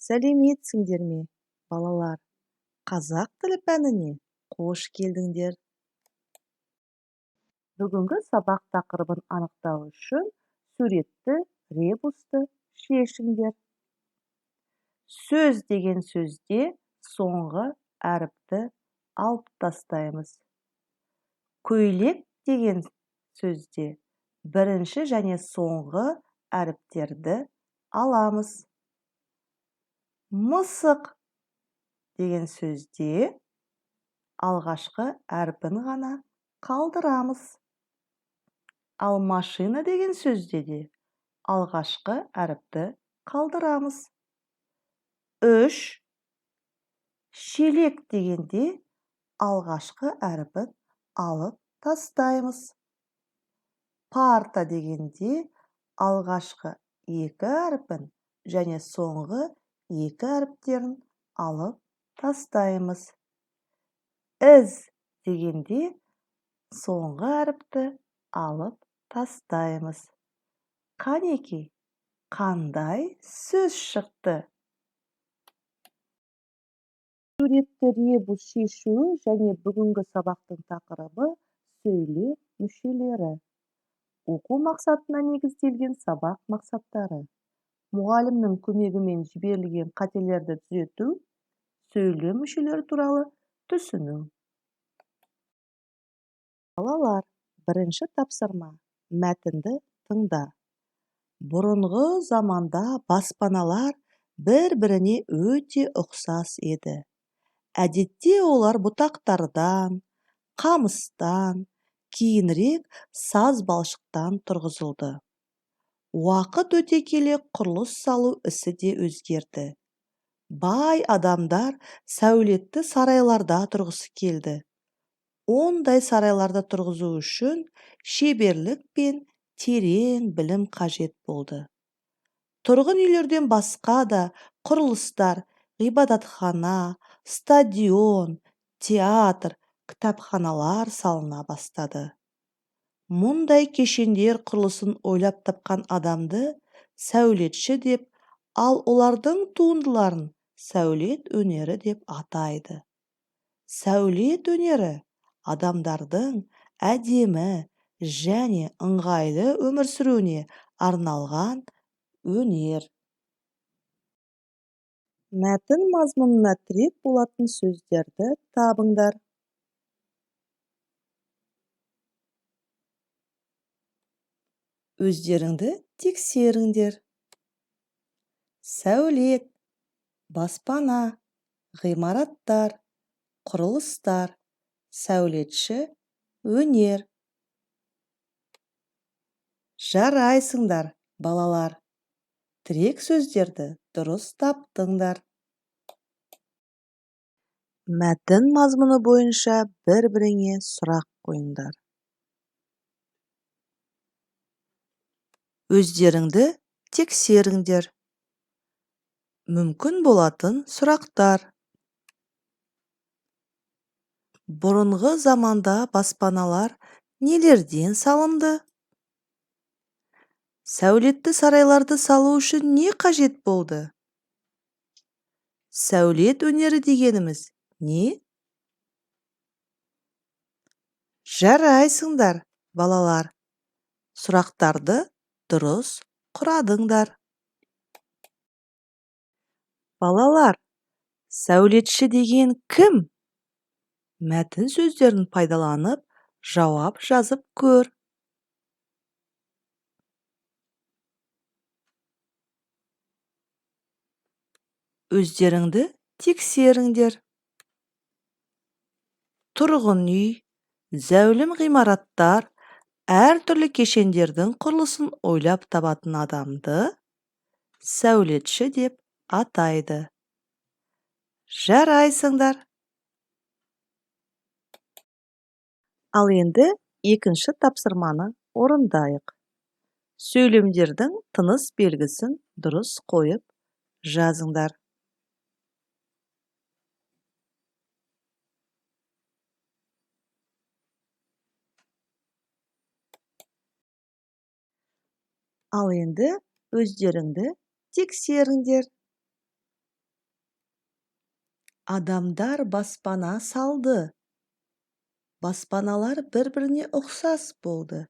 Сәлеметсіңдер ме, балалар? Қазақ тілі пәніне қош келдіңдер. Бүгінгі сабақ тақырыбын анықтау үшін суретті ребусты шешіңдер. Сөз деген сөзде соңғы әріпті алып тастаймыз. Көйлек деген сөзде бірінші және соңғы әріптерді аламыз. Мысық деген сөзде алғашқы әрпін ғана қалдырамыз. Ал машина деген сөзде де алғашқы әріпті қалдырамыз. Үш. Шелек дегенде алғашқы әрпін алып тастаймыз. Парта дегенде алғашқы екі әрпін және соңғы екі әріптерін алып тастаймыз. Із дегенде соңғы әріпті алып тастаймыз. Қанеки, қандай сөз шықты? Суретті ребус шешу және бүгінгі сабақтың тақырыбы сөйлем мүшелері. Оқу мақсатына негізделген сабақ мақсаттары. Мұғалімнің көмегімен жіберілген қателерді түзету, сөйлем мүшелері туралы түсіну. Балалар, бірінші тапсырма. Мәтінді тыңда. Бұрынғы заманда баспаналар бір-біріне өте ұқсас еді. Әдетте олар бұтақтардан, қамыстан, кейінірек саз балшықтан тұрғызылды. Уақыт өте келе құрылыс салу ісі де өзгерді. Бай адамдар сәулетті сарайларда тұрғысы келді. Ондай сарайларда тұрғызу үшін шеберлік пен терең білім қажет болды. Тұрғын үйлерден басқа да құрылыстар, ғибадатхана, стадион, театр, кітапханалар салына бастады. Мұндай кешендер құрылысын ойлап тапқан адамды сәулетші деп, ал олардың туындыларын сәулет өнері деп атайды. Сәулет өнері адамдардың әдемі және ыңғайлы өмір сүруіне арналған өнер. Мәтін мазмұнына тірек болатын сөздерді табыңдар. Өздеріңді тексеріңдер. Сәулет, баспана, ғимараттар, құрылыстар, сәулетші, өнер. Жарайсыңдар, балалар. Тірек сөздерді дұрыс таптыңдар. Мәтін мазмұны бойынша бір-біріңе сұрақ қойыңдар. Өздеріңді тексеріңдер. Мүмкін болатын сұрақтар. Бұрынғы заманда баспаналар нелерден салынды? Сәулетті сарайларды салу үшін не қажет болды? Сәулет өнері дегеніміз не? Жарайсыңдар, балалар. Сұрақтарды дұрыс құрадыңдар. Балалар, сәулетші деген кім? Мәтін сөздерін пайдаланып, жауап жазып көр. Өздеріңді тексеріңдер. Тұрғын үй, зәулім ғимараттар, әртүрлі кешендердің құрылысын ойлап табатын адамды сәулетші деп атайды. Жарайсыңдар. Ал енді екінші тапсырманы орындайық. Сөйлемдердің тыныс белгісін дұрыс қойып жазыңдар. Ал енді өздеріңді тексеріңдер. Адамдар баспана салды. Баспаналар бір-біріне ұқсас болды.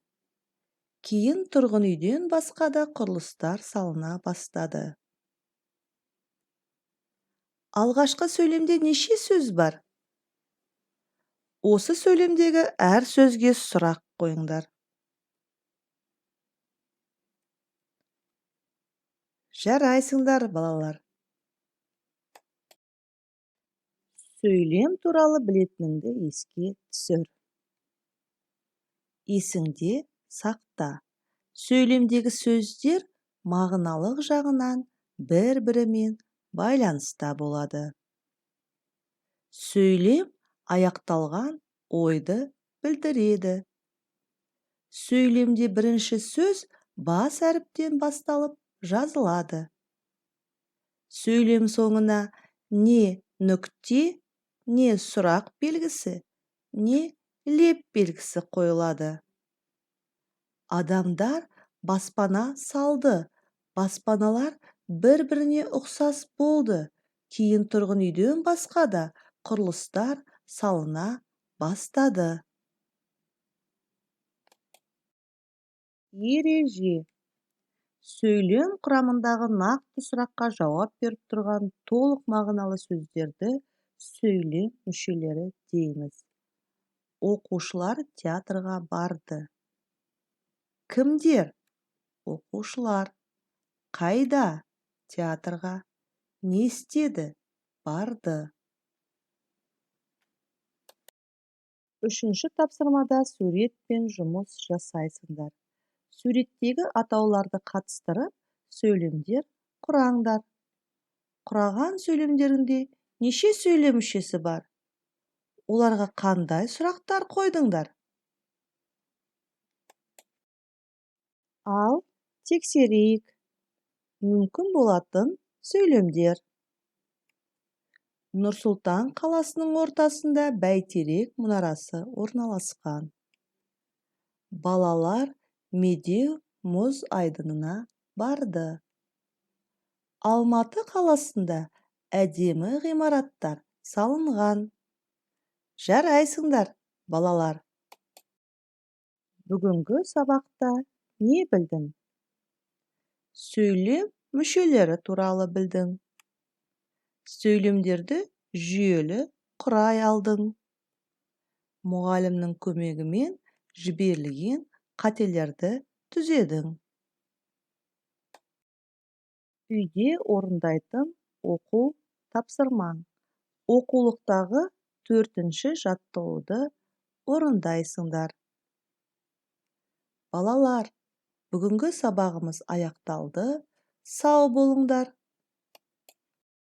Кейін тұрғын үйден басқа да құрылыстар салына бастады. Алғашқы сөйлемде неше сөз бар? Осы сөйлемдегі әр сөзге сұрақ қойыңдар. Жарайсыңдар, балалар. Сөйлем туралы білетініңді еске түсір. Есіңде сақта. Сөйлемдегі сөздер мағыналық жағынан бір-бірімен байланыста болады. Сөйлем аяқталған ойды білдіреді. Сөйлемде бірінші сөз бас әріптен басталып жазылады. Сөйлем соңына не нүкте, не сұрақ белгісі, не леп белгісі қойылады. Адамдар баспана салды. Баспаналар бір-біріне ұқсас болды. Кейін тұрғын үйден басқа да құрылыстар салына бастады. Ереже. Сөйлем құрамындағы нақты сұраққа жауап беріп тұрған толық мағыналы сөздерді сөйлем мүшелері дейміз. Оқушылар театрға барды. Кімдер? Оқушылар. Қайда? Театрға. Не істеді? Барды. Үшінші тапсырмада суретпен жұмыс жасайсыңдар. Суреттегі атауларды қатыстырып, сөйлемдер құраңдар. Құраған сөйлемдерінде неше сөйлем мүшесі бар? Оларға қандай сұрақтар қойдыңдар? Ал тексерейік. Мүмкін болатын сөйлемдер. Нұр-Сұлтан қаласының ортасында Бәйтерек мұнарасы орналасқан. Балалар Медеу мұз айдынына барды. Алматы қаласында әдемі ғимараттар салынған. Жарайсыңдар, балалар. Бүгінгі сабақта не білдің? Сөйлем мүшелері туралы білдің. Сөйлемдерді жүйелі құрай алдың. Мұғалімнің көмегімен жіберілген қателерді түзедің. Үйде орындайтын оқу тапсырмаң. Оқулықтағы 4-ші жаттығуды орындайсыңдар. Балалар, бүгінгі сабағымыз аяқталды. Сау болыңдар.